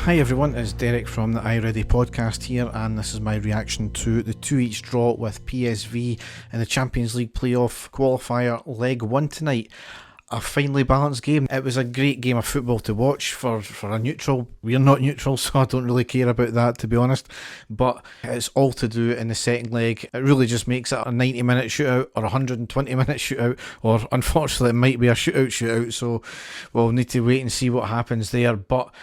Hi everyone, it's Derek from the iReady podcast here, and this is my reaction to the 2-2 draw with PSV in the Champions League playoff qualifier leg 1 tonight. A finely balanced game. It was a great game of football to watch for a neutral. We're not neutral, so I don't really care about that, to be honest. But it's all to do in the second leg. It really just makes it a 90-minute shootout or a 120-minute shootout, or unfortunately it might be a shootout. So we'll need to wait and see what happens there. But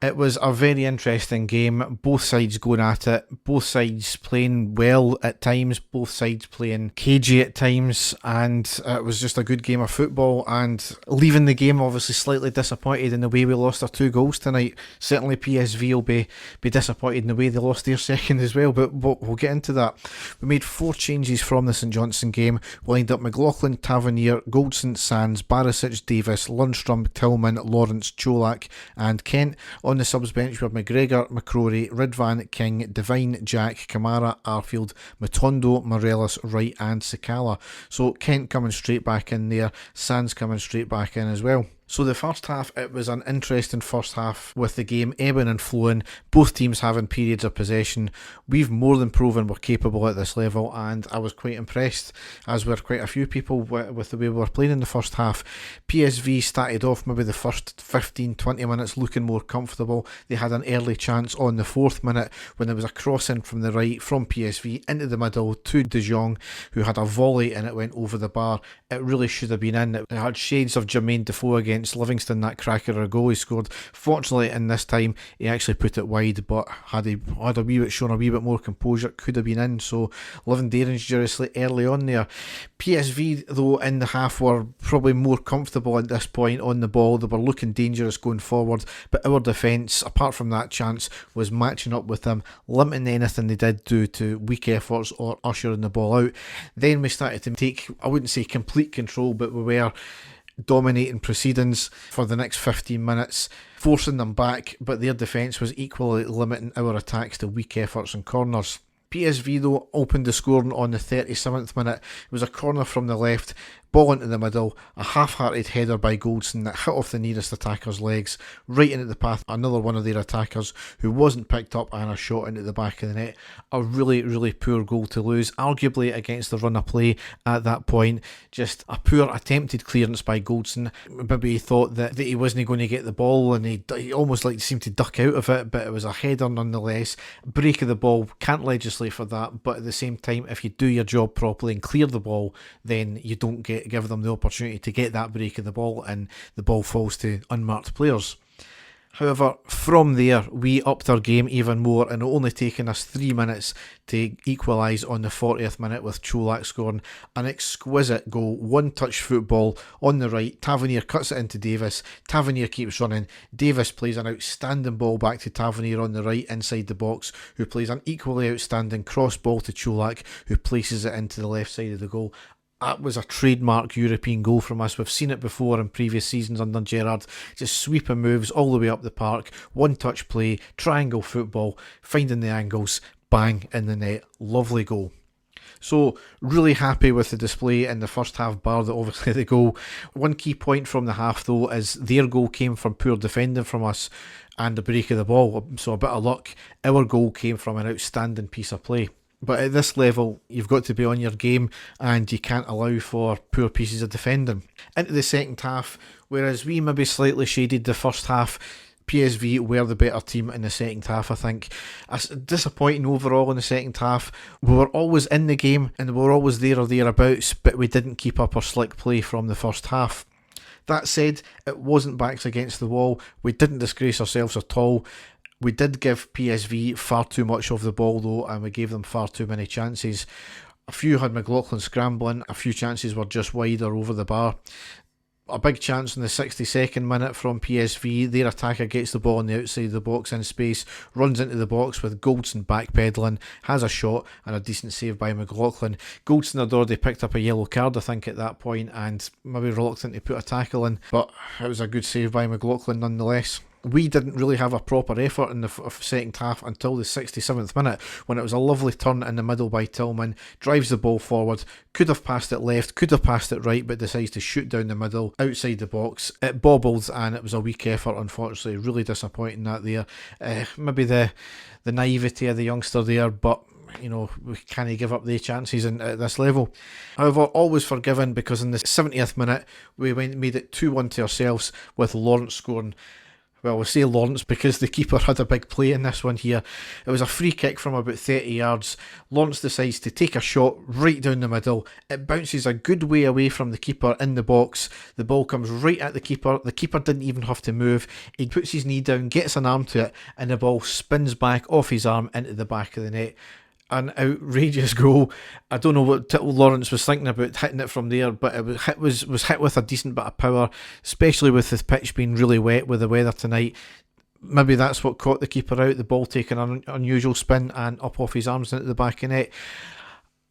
it was a very interesting game, both sides going at it, both sides playing well at times, both sides playing cagey at times, and it was just a good game of football. And leaving the game obviously slightly disappointed in the way we lost our 2 goals tonight. Certainly PSV will be disappointed in the way they lost their second as well, but we'll get into that. We made 4 changes from the St Johnstone game. We lined up McLaughlin, Tavernier, Goldson, Sands, Barisic, Davis, Lundstrom, Tillman, Lawrence, Cholak and Kent. On the subs bench were McGregor, McCrory, Ridvan, King, Devine, Jack, Kamara, Arfield, Matondo, Morelos, Wright and Sakala. So Kent coming straight back in there, Sands coming straight back in as well. So the first half, it was an interesting first half with the game ebbing and flowing, both teams having periods of possession. We've more than proven we're capable at this level, and I was quite impressed, as were quite a few people, with the way we were playing in the first half. PSV started off maybe the first 15-20 minutes looking more comfortable. They had an early chance on the 4th minute when there was a cross in from the right from PSV into the middle to De Jong, who had a volley and it went over the bar. It really should have been in. It had shades of Jermaine Defoe against Livingston, that cracker of a goal he scored. Fortunately, in this time, he actually put it wide, but had he shown a wee bit more composure, it could have been in. So living dangerously early on there. PSV, though, in the half were probably more comfortable at this point on the ball. They were looking dangerous going forward, but our defence, apart from that chance, was matching up with them, limiting anything they did do to weak efforts or ushering the ball out. Then we started to take, I wouldn't say complete control, but we were dominating proceedings for the next 15 minutes, forcing them back, but their defence was equally limiting our attacks to weak efforts and corners. PSV, though, opened the scoring on the 37th minute. It was a corner from the left, ball into the middle, a half-hearted header by Goldson that hit off the nearest attacker's legs, right into the path of another one of their attackers who wasn't picked up, and a shot into the back of the net. A really, really poor goal to lose, arguably against the run of play at that point. Just a poor attempted clearance by Goldson. Maybe he thought that he wasn't going to get the ball, and he almost seemed to duck out of it, but it was a header nonetheless. Break of the ball, can't legislate for that, but at the same time, if you do your job properly and clear the ball, then you don't give them the opportunity to get that break of the ball, and the ball falls to unmarked players. However, from there, we upped our game even more, and it only taken us 3 minutes to equalise on the 40th minute with Cholak scoring an exquisite goal, one-touch football on the right. Tavernier cuts it into Davis. Tavernier keeps running. Davis plays an outstanding ball back to Tavernier on the right inside the box, who plays an equally outstanding cross ball to Cholak, who places it into the left side of the goal. That was a trademark European goal from us. We've seen it before in previous seasons under Gerrard. Just sweeping moves all the way up the park, one-touch play, triangle football, finding the angles, bang, in the net. Lovely goal. So, really happy with the display in the first half, bar the obviously the goal. One key point from the half, though, is their goal came from poor defending from us and a break of the ball. So a bit of luck. Our goal came from an outstanding piece of play. But at this level, you've got to be on your game, and you can't allow for poor pieces of defending. Into the second half, whereas we maybe slightly shaded the first half, PSV were the better team in the second half, I think. Disappointing overall in the second half. We were always in the game, and we were always there or thereabouts, but we didn't keep up our slick play from the first half. That said, it wasn't backs against the wall. We didn't disgrace ourselves at all. We did give PSV far too much of the ball, though, and we gave them far too many chances. A few had McLaughlin scrambling, a few chances were just wide or over the bar. A big chance in the 62nd minute from PSV. Their attacker gets the ball on the outside of the box in space, runs into the box with Goldson backpedaling, has a shot and a decent save by McLaughlin. Goldson had already picked up a yellow card, I think, at that point, and maybe reluctant to put a tackle in, but it was a good save by McLaughlin nonetheless. we didn't really have a proper effort in the second half until the 67th minute, when it was a lovely turn in the middle by Tillman, drives the ball forward, could have passed it left, could have passed it right, but decides to shoot down the middle, outside the box. It bobbled and it was a weak effort, unfortunately. Really disappointing that there. Maybe the naivety of the youngster there, but we can't give up the chances at this level. However, all was forgiven because in the 70th minute we made it 2-1 to ourselves with Lawrence scoring. Well, we'll say Lawrence because the keeper had a big play in this one here. It was a free kick from about 30 yards. Lawrence decides to take a shot right down the middle. It bounces a good way away from the keeper in the box. The ball comes right at the keeper. The keeper didn't even have to move. He puts his knee down, gets an arm to it, and the ball spins back off his arm into the back of the net. An outrageous goal. I don't know what Lawrence was thinking about hitting it from there, but it was hit with a decent bit of power, especially with the pitch being really wet with the weather tonight. Maybe that's what caught the keeper out, the ball taking an unusual spin and up off his arms into the back of the net.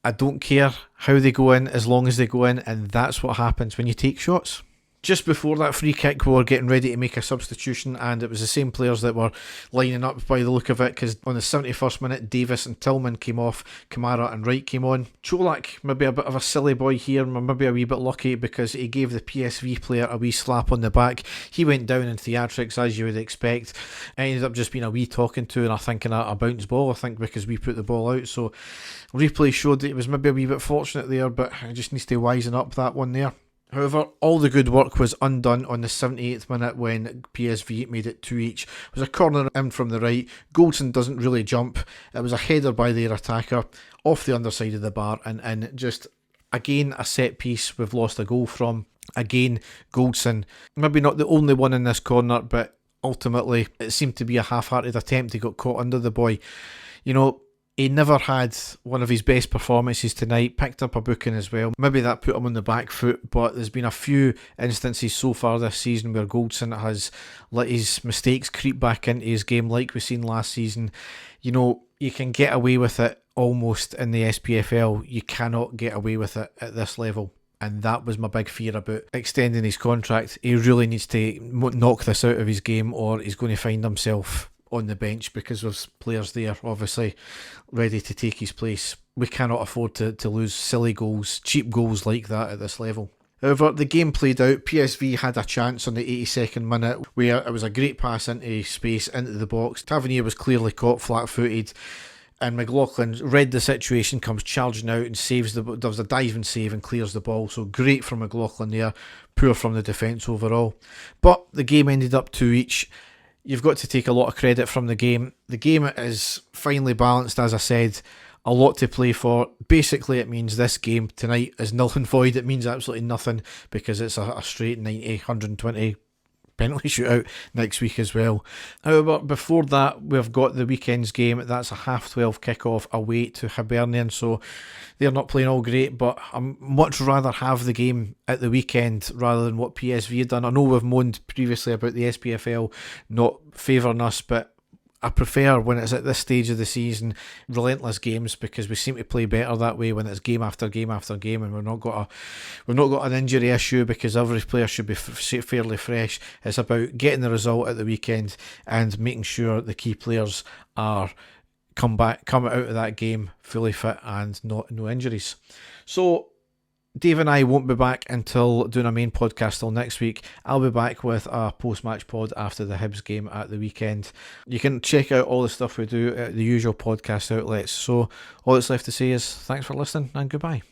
I don't care how they go in as long as they go in, and that's what happens when you take shots. Just before that free kick, we were getting ready to make a substitution, and it was the same players that were lining up by the look of it, because on the 71st minute, Davis and Tillman came off, Kamara and Wright came on. Cholak, maybe a bit of a silly boy here, maybe a wee bit lucky, because he gave the PSV player a wee slap on the back. He went down in theatrics, as you would expect. It ended up just being a wee talking to, and I think a bounce ball, I think, because we put the ball out. So replay showed that it was maybe a wee bit fortunate there, but it just needs to wisen up that one there. However, all the good work was undone on the 78th minute when PSV made it 2 each. It was a corner in from the right. Goldson doesn't really jump. It was a header by their attacker off the underside of the bar, and just again a set piece we've lost a goal from. Again, Goldson, maybe not the only one in this corner, but ultimately it seemed to be a half-hearted attempt. He got caught under the boy. He never had one of his best performances tonight, picked up a booking as well. Maybe that put him on the back foot, but there's been a few instances so far this season where Goldson has let his mistakes creep back into his game, like we've seen last season. You can get away with it almost in the SPFL. You cannot get away with it at this level. And that was my big fear about extending his contract. He really needs to knock this out of his game, or he's going to find himself on the bench, because there's players there obviously ready to take his place. We cannot afford to lose silly goals, cheap goals like that at this level. However, the game played out. PSV had a chance on the 82nd minute where it was a great pass into space, into the box. Tavernier was clearly caught flat-footed, and McLaughlin read the situation, comes charging out and saves does a diving save and clears the ball. So great from McLaughlin there, poor from the defence overall. But the game ended up 2 each. You've got to take a lot of credit from the game. The game is finely balanced, as I said, a lot to play for. Basically, it means this game tonight is null and void. It means absolutely nothing, because it's a straight 90, 120 penalty shootout next week as well. However, before that, we've got the weekend's game. That's a 12:30 kickoff away to Hibernian, so they're not playing all great, but I'd much rather have the game at the weekend rather than what PSV had done. I know we've moaned previously about the SPFL not favouring us, but I prefer when it's at this stage of the season, relentless games, because we seem to play better that way when it's game after game after game, and we've not got an injury issue, because every player should be fairly fresh. It's about getting the result at the weekend and making sure the key players are come out of that game fully fit and no injuries. So Dave and I won't be back until doing a main podcast till next week. I'll be back with a post-match pod after the Hibs game at the weekend. You can check out all the stuff we do at the usual podcast outlets. So all that's left to say is thanks for listening and goodbye.